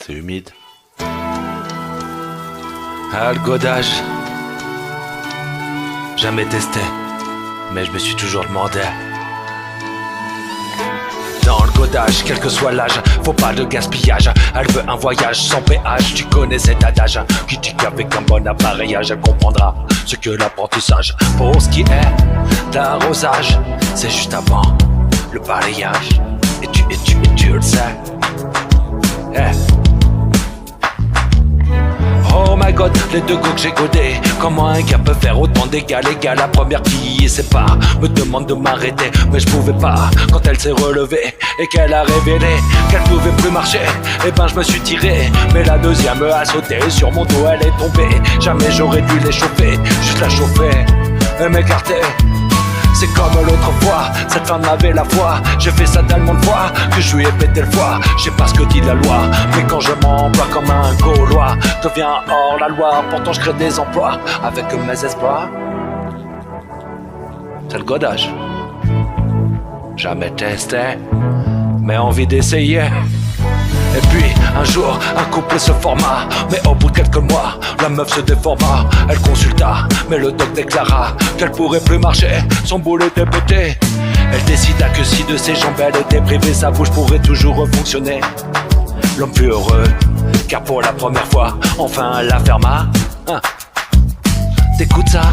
C'est humide. Ah, le godage. Jamais testé, mais je me suis toujours demandé. Dans le godage, quel que soit l'âge, faut pas de gaspillage. Elle veut un voyage sans péage, tu connais cet adage. Qui dit qu'avec un bon appareillage, elle comprendra ce que l'apprentissage. Pour ce qui est d'arrosage, c'est juste avant le balayage. Et tu le sais. Hey. Oh my god, les deux go que j'ai godé. Comment un gars peut faire autant d'égal? Les gars, la première fille, c'est pas me demande de m'arrêter, mais je pouvais pas. Quand elle s'est relevée et qu'elle a révélé qu'elle pouvait plus marcher, et ben je me suis tiré. Mais la deuxième a sauté sur mon dos, elle est tombée. Jamais j'aurais dû l'échauffer, juste la chauffer et m'écarter. C'est comme l'autre fois, cette femme avait la foi. J'ai fait ça tellement de fois que je lui ai pété le foie. Je sais pas ce que dit la loi, mais quand je m'emploie comme un Gaulois, je deviens hors la loi. Pourtant je crée des emplois avec mes espoirs. C'est le godage. Jamais testé, mais envie d'essayer. Et puis un jour un couple se forma, mais au bout de quelques mois la meuf se déforma. Elle consulta, mais le doc déclara qu'elle pourrait plus marcher, son boule était pété. Elle décida que si de ses jambes elle était privée, sa bouche pourrait toujours fonctionner. L'homme fut heureux, car pour la première fois enfin elle la ferma. T'écoutes ça?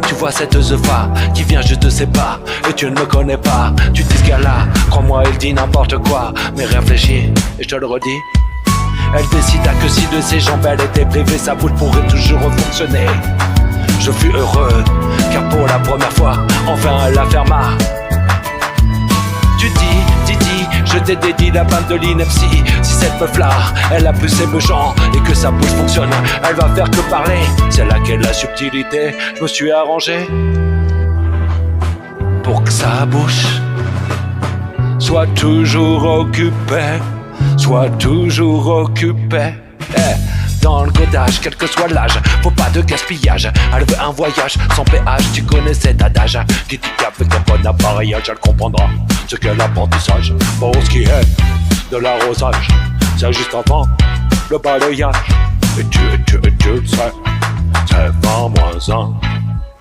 Tu vois cette Zepha qui vient juste de ses pas, et tu ne me connais pas. Tu dis ce gars-là, crois-moi il dit n'importe quoi, mais réfléchis et je te le redis. Elle décida que si de ses jambes elle était privée, sa bouche pourrait toujours fonctionner. Je fus heureux, car pour la première fois enfin elle la ferma. Tu dis, je t'ai dédié la bande de l'INEPSI. Si cette meuf-là, elle a plus ses besoins et que sa bouche fonctionne, elle va faire que parler. C'est là qu'est la subtilité, je me suis arrangé pour que sa bouche soit toujours occupée, soit toujours occupée. Dans le godage, quel que soit l'âge, faut pas de gaspillage. Elle veut un voyage sans péage, tu connais cet adage. Qui dit qu'avec un bon appareillage, elle comprendra ce qu'est l'apprentissage. Pour ce qui est de l'arrosage, c'est juste avant le balayage. Et tu le sais, c'est 20 moins 1.